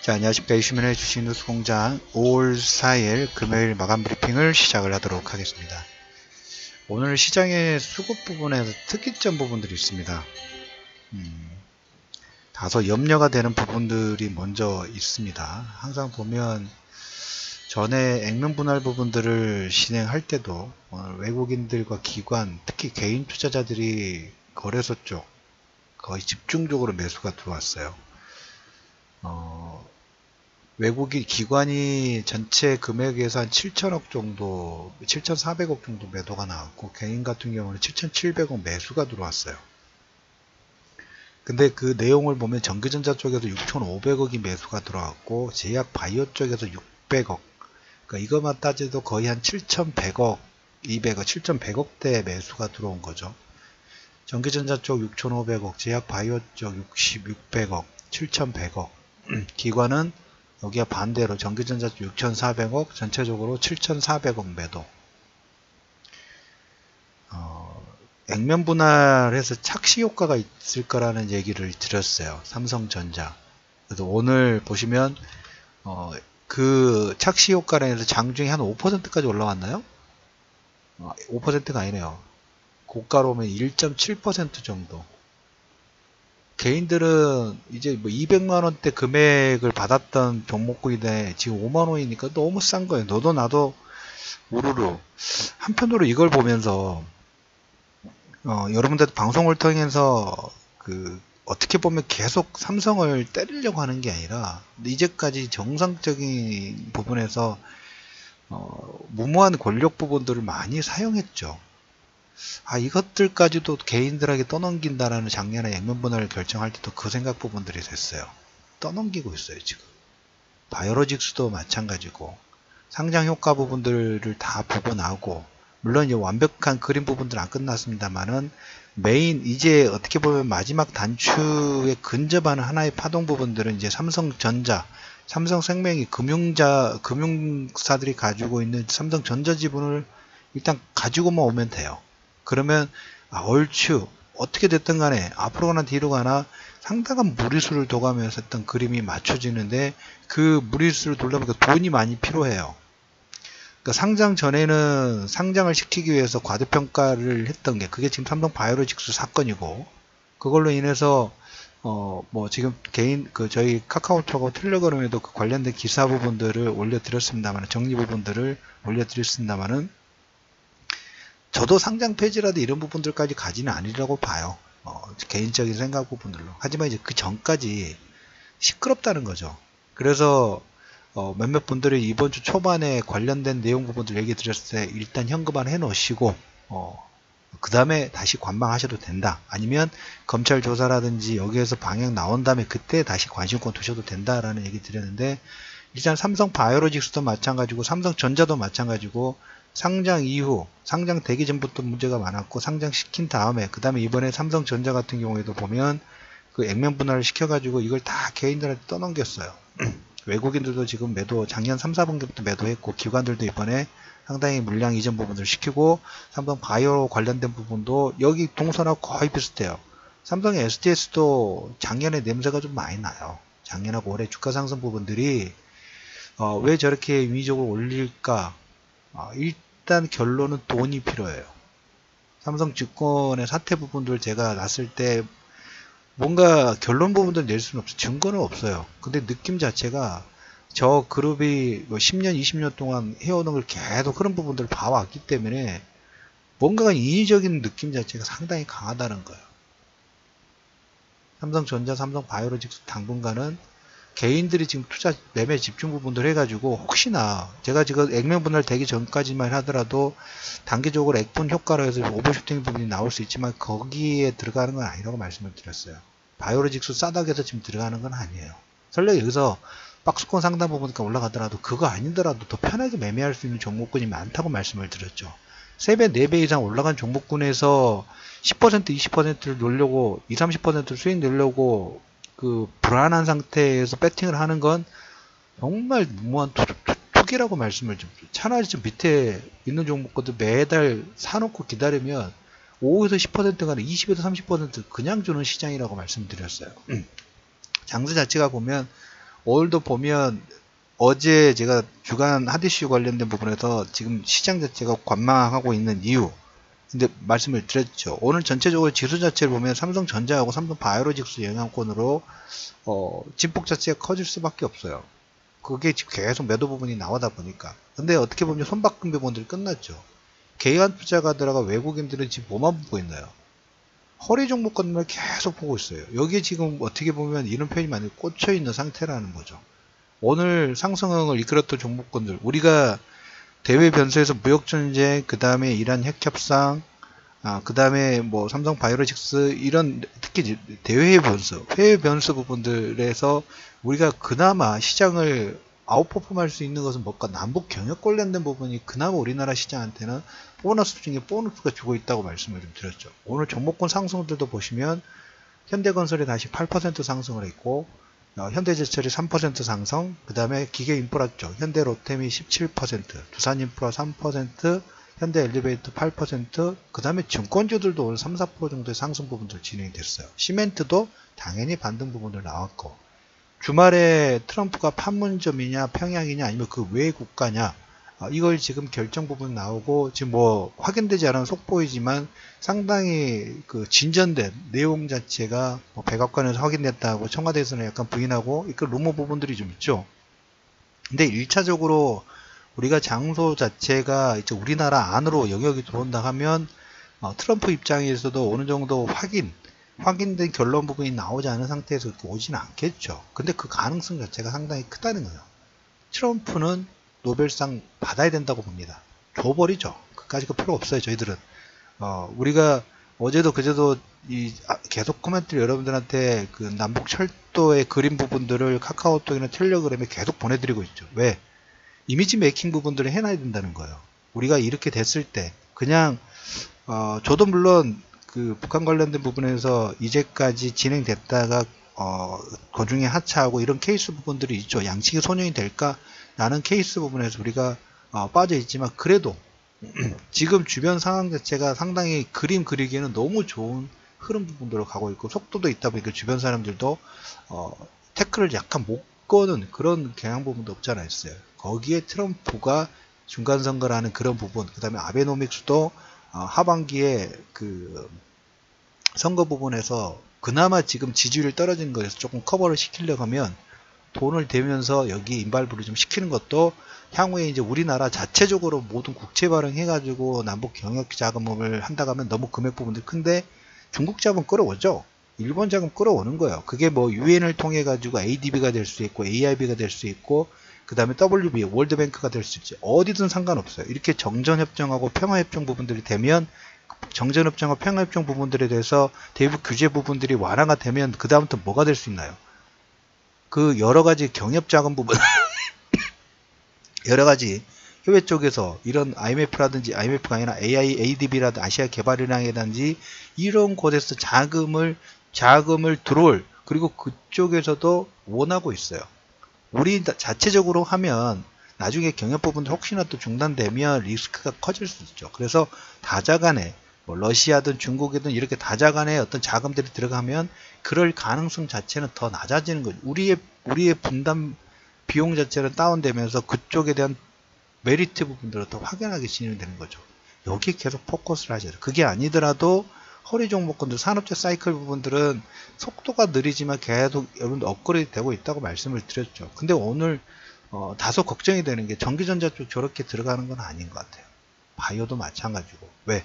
자, 안녕하십니까. 이슈면의 주식뉴스공장 5월 4일 금요일 마감 브리핑을 시작을 하도록 하겠습니다. 오늘 시장의 수급 부분에서 특이점 부분들이 있습니다. 다소 염려가 되는 부분들이 먼저 있습니다. 항상 보면 전에 액면 분할 부분들을 진행할 때도 외국인들과 기관, 특히 개인 투자자들이 거래소 쪽 거의 집중적으로 매수가 들어왔어요. 외국인 기관이 전체 금액에서 한 7천억 정도, 7,400억 정도 매도가 나왔고, 개인 같은 경우는 7,700억 매수가 들어왔어요. 근데 그 내용을 보면 전기전자 쪽에서 6,500억이 매수가 들어왔고, 제약 바이오 쪽에서 600억. 그러니까 이것만 따져도 거의 한 7,100억, 200억, 7,100억대 매수가 들어온 거죠. 전기전자 쪽 6,500억, 제약 바이오 쪽 600억, 7,100억. 기관은 여기가 반대로 전기전자 6,400억, 전체적으로 7,400억 매도. 액면 분할해서 착시 효과가 있을 거라는 얘기를 드렸어요. 삼성전자. 그래서 오늘 보시면 그 착시 효과로 해서 장중에 한 5%까지 올라왔나요? 5%가 아니네요. 고가로 오면 1.7% 정도. 개인들은 이제 뭐 200만원대 금액을 받았던 종목군인데 지금 5만원이니까 너무 싼 거예요. 너도 나도 우르르. 한편으로 이걸 보면서 여러분들 방송을 통해서 어떻게 보면 계속 삼성을 때리려고 하는 게 아니라 이제까지 정상적인 부분에서 무모한 권력 부분들을 많이 사용했죠. 이것들까지도 개인들에게 떠넘긴다라는 작년에 액면 분할을 결정할 때도 그 생각 부분들이 됐어요. 떠넘기고 있어요, 지금. 바이오로직스도 마찬가지고, 상장 효과 부분들을 다 보고 나오고, 물론 이제 완벽한 그림 부분들은 안 끝났습니다만은, 메인, 이제 어떻게 보면 마지막 단추에 근접하는 하나의 파동 부분들은 이제 삼성전자, 삼성생명이 금융사들이 가지고 있는 삼성전자 지분을 일단 가지고만 오면 돼요. 그러면 얼추 어떻게 됐든 간에 앞으로 가나 뒤로 가나 상당한 무리수를 둬가면서 했던 그림이 맞춰지는데 그 무리수를 돌려보니까 돈이 많이 필요해요. 그러니까 상장 전에는 상장을 시키기 위해서 과대평가를 했던 게 그게 지금 삼성 바이오로직스 사건이고, 그걸로 인해서 뭐 지금 개인 저희 카카오톡하고 텔레그램에도 그 관련된 기사 부분들을 올려드렸습니다만, 정리 부분들을 올려드렸습니다만은, 저도 상장 폐지라도 이런 부분들까지 가지는 아니라고 봐요. 개인적인 생각 부분들로. 하지만 이제 그 전까지 시끄럽다는 거죠. 그래서 몇몇 분들이 이번 주 초반에 관련된 내용 부분들 얘기 드렸을 때 일단 현금화 해 놓으시고 그 다음에 다시 관망하셔도 된다. 아니면 검찰 조사라든지 여기에서 방향 나온 다음에 그때 다시 관심권 두셔도 된다라는 얘기 드렸는데, 일단 삼성 바이오로직스도 마찬가지고 삼성전자도 마찬가지고 상장 이후, 상장 되기 전부터 문제가 많았고, 상장시킨 다음에, 그 다음에 이번에 삼성전자 같은 경우에도 보면 그 액면 분할을 시켜가지고 이걸 다 개인들한테 떠넘겼어요. 외국인들도 지금 매도, 작년 3, 4분기부터 매도했고, 기관들도 이번에 상당히 물량 이전 부분을 시키고, 삼성 바이오 관련된 부분도 여기 동선하고 거의 비슷해요. 삼성의 STS도 작년에 냄새가 좀 많이 나요. 작년하고 올해 주가 상승 부분들이 왜 저렇게 인위적으로 올릴까? 일단 결론은 돈이 필요해요. 삼성증권의 사태 부분들 제가 났을 때 뭔가 결론 부분들 낼 수는 없어요. 증거는 없어요. 근데 느낌 자체가 저 그룹이 10년, 20년 동안 해오는 걸 계속 그런 부분들을 봐왔기 때문에 뭔가가 인위적인 느낌 자체가 상당히 강하다는 거예요. 삼성전자, 삼성바이오로직스 당분간은 개인들이 지금 투자 매매 집중 부분들 해가지고 혹시나 제가 지금 액면 분할 되기 전까지만 하더라도 단기적으로 액분 효과로 해서 오버슈팅 부분이 나올 수 있지만 거기에 들어가는 건 아니라고 말씀을 드렸어요. 바이오로직스 싸닥에서 지금 들어가는 건 아니에요. 설령 여기서 박스권 상단 부분까지 올라가더라도 그거 아니더라도 더 편하게 매매할 수 있는 종목군이 많다고 말씀을 드렸죠. 3배, 4배 이상 올라간 종목군에서 10%, 20%를 놀려고 20, 30% 수익 내려고 그 불안한 상태에서 배팅을 하는 건 정말 무모한 투기라고 말씀을 좀, 차라리 좀 밑에 있는 종목들 매달 사놓고 기다리면 5에서 10%가 아니라 20에서 30% 그냥 주는 시장이라고 말씀드렸어요. 장세 자체가 보면 오늘도 보면 어제 제가 주간 하드이슈 관련된 부분에서 지금 시장 자체가 관망하고 있는 이유, 근데 말씀을 드렸죠. 오늘 전체적으로 지수 자체를 보면 삼성전자하고 삼성바이오로직스 영향권으로 진폭 자체가 커질 수밖에 없어요. 그게 지금 계속 매도 부분이 나오다 보니까. 근데 어떻게 보면 손바꿈 부분들이 끝났죠. 개인 투자가 들어가 외국인들은 지금 뭐만 보고 있나요? 허리 종목권을 계속 보고 있어요. 여기에 지금 어떻게 보면 이런 표현이 많이 꽂혀 있는 상태라는 거죠. 오늘 상승을 이끌었던 종목권들, 우리가 대외 변수에서 무역전쟁, 그 다음에 이란 핵협상, 그 다음에 뭐 삼성바이오로직스, 이런 특히 대외 변수, 해외 변수 부분들에서 우리가 그나마 시장을 아웃퍼폼 할 수 있는 것은 뭘까? 남북 경협 관련된 부분이 그나마 우리나라 시장한테는 보너스 중에 보너스가 주고 있다고 말씀을 좀 드렸죠. 오늘 종목권 상승들도 보시면 현대건설이 다시 8% 상승을 했고, 현대제철이 3% 상승, 그 다음에 기계인프라 쪽 현대로템이 17%, 두산인프라 3%, 현대엘리베이터 8%, 그 다음에 증권주들도 오늘 3, 4% 정도의 상승 부분들 진행이 됐어요. 시멘트도 당연히 반등 부분들 나왔고, 주말에 트럼프가 판문점이냐 평양이냐 아니면 그 외 국가냐, 이걸 지금 결정 부분 나오고 지금 뭐 확인되지 않은 속보이지만 상당히 그 진전된 내용 자체가 뭐 백악관에서 확인됐다고 청와대에서는 약간 부인하고 그 루머 부분들이 좀 있죠. 근데 1차적으로 우리가 장소 자체가 이제 우리나라 안으로 영역이 들어온다 하면 트럼프 입장에서도 어느 정도 확인된 결론 부분이 나오지 않은 상태에서 오지는 않겠죠. 근데 그 가능성 자체가 상당히 크다는 거예요. 트럼프는 노벨상 받아야 된다고 봅니다. 줘버리죠. 그까지 그 필요 없어요. 저희들은 우리가 어제도 그제도 계속 코멘트를 여러분들한테 그 남북 철도의 그림 부분들을 카카오톡이나 텔레그램에 계속 보내드리고 있죠. 왜? 이미지 메이킹 부분들을 해놔야 된다는 거예요. 우리가 이렇게 됐을 때 그냥 저도 물론 그 북한 관련된 부분에서 이제까지 진행됐다가 그중에 하차하고 이런 케이스 부분들이 있죠. 양측이 손형이 될까? 라는 케이스 부분에서 우리가 빠져 있지만 그래도 지금 주변 상황 자체가 상당히 그림 그리기에는 너무 좋은 흐름 부분들로 가고 있고 속도도 있다 보니까 주변 사람들도 태클을 약간 못 거는 그런 경향 부분도 없지 않아 있어요. 거기에 트럼프가 중간선거라는 그런 부분, 그 다음에 아베노믹스도 하반기에 그 선거 부분에서 그나마 지금 지지율이 떨어진 거에서 조금 커버를 시키려고 하면 돈을 대면서 여기 인발부를 좀 시키는 것도 향후에 이제 우리나라 자체적으로 모든 국채 발행해가지고 남북 경역 자금을 한다고 하면 너무 금액 부분들이 큰데 중국 자금 끌어오죠. 일본 자금 끌어오는 거예요. 그게 뭐 유엔을 통해 가지고 ADB가 될 수 있고 AIB가 될 수 있고 그 다음에 WB 월드뱅크가 될 수 있지. 어디든 상관없어요. 이렇게 정전협정하고 평화협정 부분들이 되면 정전협정과 평화협정 부분들에 대해서 대북 규제 부분들이 완화가 되면 그 다음부터 뭐가 될 수 있나요? 그 여러가지 경협자금 부분 여러가지 해외 쪽에서 이런 IMF라든지 IMF가 아니라 ADB라든지 아시아 개발은행이라든지 이런 곳에서 자금을 들어올 그리고 그쪽에서도 원하고 있어요. 우리 자체적으로 하면 나중에 경협 부분도 혹시나 또 중단되면 리스크가 커질 수 있죠. 그래서 다자간에 뭐 러시아든 중국이든 이렇게 다자간에 어떤 자금들이 들어가면 그럴 가능성 자체는 더 낮아지는 거죠. 우리의 분담 비용 자체는 다운되면서 그쪽에 대한 메리트 부분들을 더 확연하게 진행되는 거죠. 여기에 계속 포커스를 하셔야 돼요. 그게 아니더라도 허리 종목권들, 산업재 사이클 부분들은 속도가 느리지만 계속 여러분들 업그레이드 되고 있다고 말씀을 드렸죠. 근데 오늘 다소 걱정이 되는 게 전기전자 쪽 저렇게 들어가는 건 아닌 것 같아요. 바이오도 마찬가지고. 왜?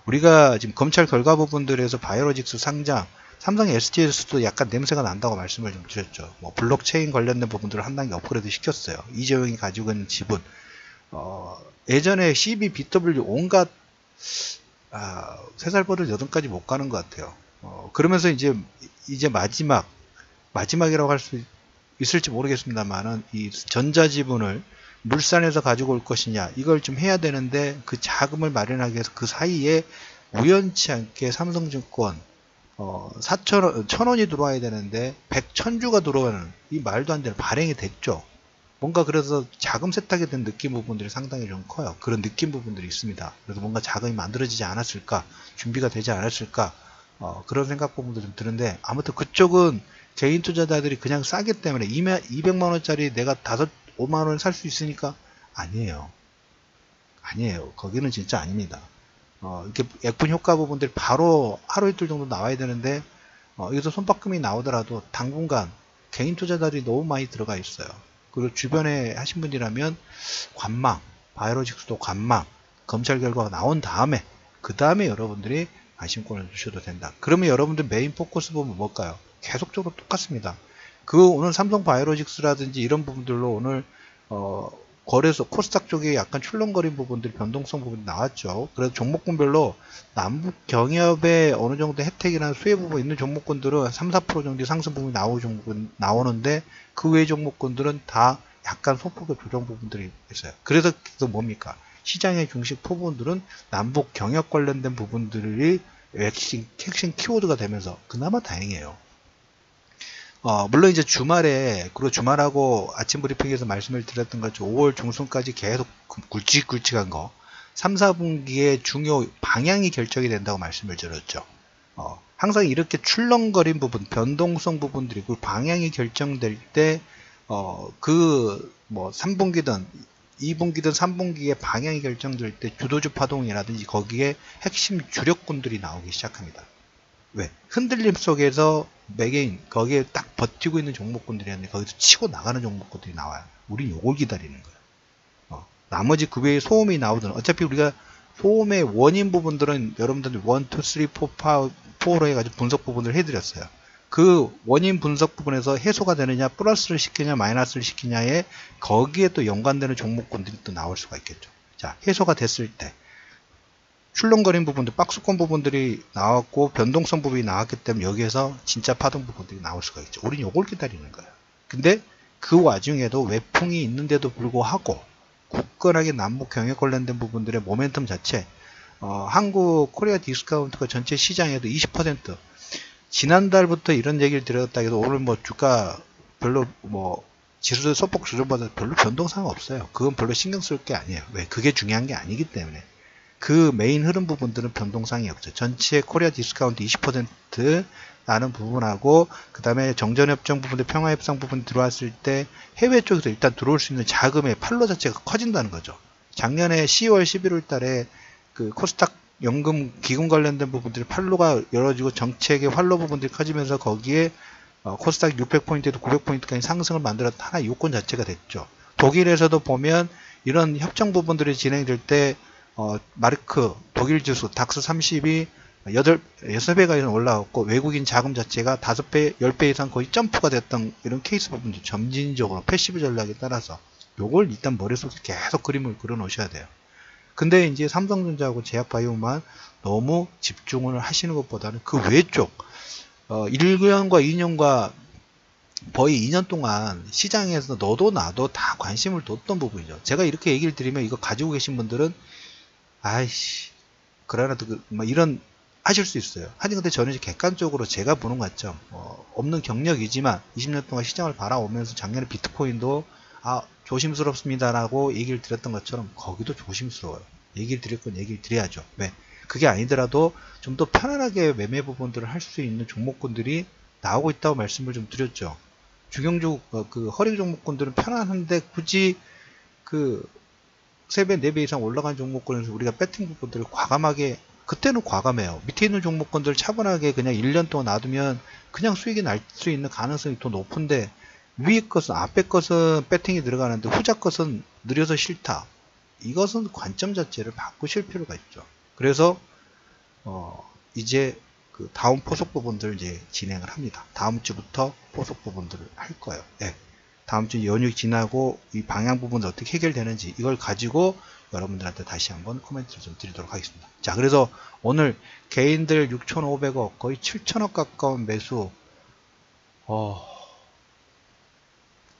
우리가 지금 검찰 결과 부분들에서 바이오로직스 상장, 삼성 STS도 약간 냄새가 난다고 말씀을 좀 드렸죠. 뭐 블록체인 관련된 부분들을 한 단계 업그레이드 시켰어요. 이재용이 가지고 있는 지분. 예전에 CB, BW 온갖 세살 버릇 8까지 못 가는 것 같아요. 그러면서 이제 마지막이라고 할 수 있을지 모르겠습니다만은 이 전자지분을 물산에서 가지고 올 것이냐 이걸 좀 해야 되는데 그 자금을 마련하기 위해서 그 사이에 우연치 않게 삼성증권 1,000원이 들어와야 되는데 100,000주가 들어오는 이 말도 안 되는 발행이 됐죠. 뭔가 그래서 자금 세탁이 된 느낌 부분들이 상당히 좀 커요. 그런 느낌 부분들이 있습니다. 그래서 뭔가 자금이 만들어지지 않았을까, 준비가 되지 않았을까, 그런 생각 부분도 좀 드는데, 아무튼 그쪽은 개인 투자자들이 그냥 싸기 때문에 200만원짜리 내가 5만원에 살 수 있으니까 아니에요. 아니에요. 거기는 진짜 아닙니다. 이렇게 액분 효과 부분들이 바로 하루 이틀 정도 나와야 되는데 여기서 손바꿈이 나오더라도 당분간 개인 투자자들이 너무 많이 들어가 있어요. 그리고 주변에 하신 분이라면 관망, 바이오로직스도 관망, 검찰 결과가 나온 다음에 그 다음에 여러분들이 안심권을 주셔도 된다. 그러면 여러분들 메인 포커스 보면 뭘까요? 계속적으로 똑같습니다. 오늘 삼성 바이오로직스라든지 이런 부분들로 오늘 거래소 코스닥 쪽에 약간 출렁거린 부분들, 변동성 부분이 나왔죠. 그래서 종목군별로 남북 경협에 어느 정도 혜택이나 수혜 부분 있는 종목군들은 3, 4% 정도 상승 부분이 나오는데 그 외의 종목군들은 다 약간 소폭의 조정 부분들이 있어요. 그래서 뭡니까? 시장의 중심 부분들은 남북 경협 관련된 부분들이 핵심 키워드가 되면서 그나마 다행이에요. 물론 이제 주말에, 그리고 주말하고 아침 브리핑에서 말씀을 드렸던 것처럼 5월 중순까지 계속 굵직굵직한 거, 3, 4분기의 중요 방향이 결정이 된다고 말씀을 드렸죠. 항상 이렇게 출렁거린 부분, 변동성 부분들이 그 방향이 결정될 때, 3분기든 2분기든 3분기의 방향이 결정될 때 주도주 파동이라든지 거기에 핵심 주력군들이 나오기 시작합니다. 왜? 흔들림 속에서 매개인 거기에 딱 버티고 있는 종목군들이었는데 거기서 치고 나가는 종목군들이 나와요. 우린 요걸 기다리는 거예요. 나머지 그 외에 소음이 나오든 어차피 우리가 소음의 원인 부분들은 여러분들 1, 2, 3, 4, 4로 해가지고 분석 부분을 해드렸어요. 그 원인 분석 부분에서 해소가 되느냐, 플러스를 시키냐, 마이너스를 시키냐에 거기에 또 연관되는 종목군들이 또 나올 수가 있겠죠. 자, 해소가 됐을 때 출렁거린 부분들, 박스권 부분들이 나왔고 변동성 부분이 나왔기 때문에 여기에서 진짜 파동 부분들이 나올 수가 있죠. 우린 요걸 기다리는 거예요. 근데 그 와중에도 외풍이 있는데도 불구하고 굳건하게 남북 경협 관련된 부분들의 모멘텀 자체, 한국 코리아 디스카운트가 전체 시장에도 20%, 지난달부터 이런 얘기를 드렸다 해도 오늘 주가 별로 지수들 소폭 조정받아서 별로 변동사항 없어요. 그건 별로 신경 쓸 게 아니에요. 왜? 그게 중요한 게 아니기 때문에. 그 메인 흐름 부분들은 변동상이 없죠. 전체 코리아 디스카운트 20%라는 부분하고 그 다음에 정전협정 부분들, 평화협상 부분 들어왔을 때 해외 쪽에서 일단 들어올 수 있는 자금의 팔로 자체가 커진다는 거죠. 작년에 10월, 11월 달에 그 코스닥 연금 기금 관련된 부분들이 팔로가 열어지고 정책의 활로 부분들이 커지면서 거기에 코스닥 600포인트에도 900포인트까지 상승을 만들었던 하나의 요건 자체가 됐죠. 독일에서도 보면 이런 협정 부분들이 진행될 때 마르크 독일 지수 닥스 30이 6배가 이상 올라왔고 외국인 자금 자체가 5배, 10배 이상 거의 점프가 됐던 이런 케이스 부분들 점진적으로 패시브 전략에 따라서 요걸 일단 머릿속에 계속 그림을 그려 놓으셔야 돼요. 근데 이제 삼성전자하고 제약바이오만 너무 집중을 하시는 것보다는 그 외쪽 1년과 2년과 거의 2년 동안 시장에서 너도 나도 다 관심을 뒀던 부분이죠. 제가 이렇게 얘기를 드리면 이거 가지고 계신 분들은 아이씨 그러나도 이런 하실 수 있어요. 하지만 근데 저는 이제 객관적으로 제가 보는 관점 없는 경력이지만 20년 동안 시장을 바라오면서 작년에 비트코인도 조심스럽습니다라고 얘기를 드렸던 것처럼 거기도 조심스러워요. 얘기를 드릴 건 얘기를 드려야죠. 왜? 그게 아니더라도 좀 더 편안하게 매매 부분들을 할 수 있는 종목군들이 나오고 있다고 말씀을 좀 드렸죠. 주경주 그 허리 종목군들은 편안한데 굳이 그 3배, 4배 이상 올라간 종목군에서 우리가 배팅 부분들을 과감하게 그때는 과감해요. 밑에 있는 종목군들 차분하게 그냥 1년 동안 놔두면 그냥 수익이 날 수 있는 가능성이 더 높은데 위에 것은 앞에 것은 배팅이 들어가는데 후자 것은 느려서 싫다. 이것은 관점 자체를 바꾸실 필요가 있죠. 그래서 이제 그 다음 포석 부분들 이제 진행을 합니다. 다음 주부터 포석 부분들을 할 거예요. 네. 다음 주 연휴 지나고 이 방향 부분이 어떻게 해결되는지 이걸 가지고 여러분들한테 다시 한번 코멘트를 좀 드리도록 하겠습니다. 자, 그래서 오늘 개인들 6,500억 거의 7,000억 가까운 매수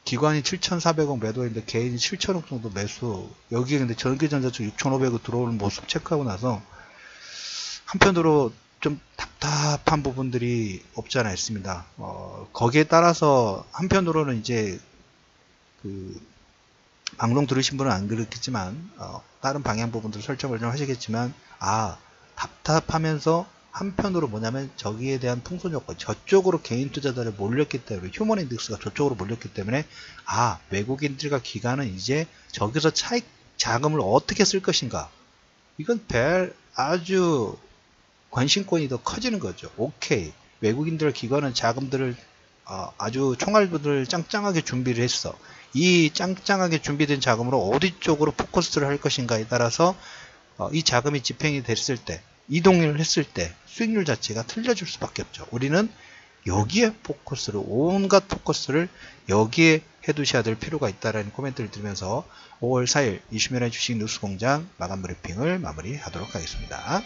기관이 7,400억 매도했는데 개인이 7,000억 정도 매수 여기에 근데 전기전자 쪽 6,500억 들어오는 모습 체크하고 나서 한편으로 좀 답답한 부분들이 없지 않아 있습니다. 거기에 따라서 한편으로는 이제 그 방송 들으신 분은 안 그렇겠지만 다른 방향 부분들 설정을 좀 하시겠지만 답답하면서 한편으로 뭐냐면 저기에 대한 풍선 효과, 저쪽으로 개인 투자자를 몰렸기 때문에, 휴먼 인덱스가 저쪽으로 몰렸기 때문에, 아, 외국인들과 기관은 이제 저기서 차익 자금을 어떻게 쓸 것인가, 이건 아주 관심권이 더 커지는 거죠. 오케이, 외국인들 기관은 자금들을 아주 총알들을 짱짱하게 준비를 했어. 이 짱짱하게 준비된 자금으로 어디 쪽으로 포커스를 할 것인가에 따라서 이 자금이 집행이 됐을 때, 이동을 했을 때 수익률 자체가 틀려질 수밖에 없죠. 우리는 여기에 포커스를, 온갖 포커스를 여기에 해두셔야 될 필요가 있다는 코멘트를 드리면서 5월 4일 이슈면의 주식 뉴스공장 마감 브리핑을 마무리하도록 하겠습니다.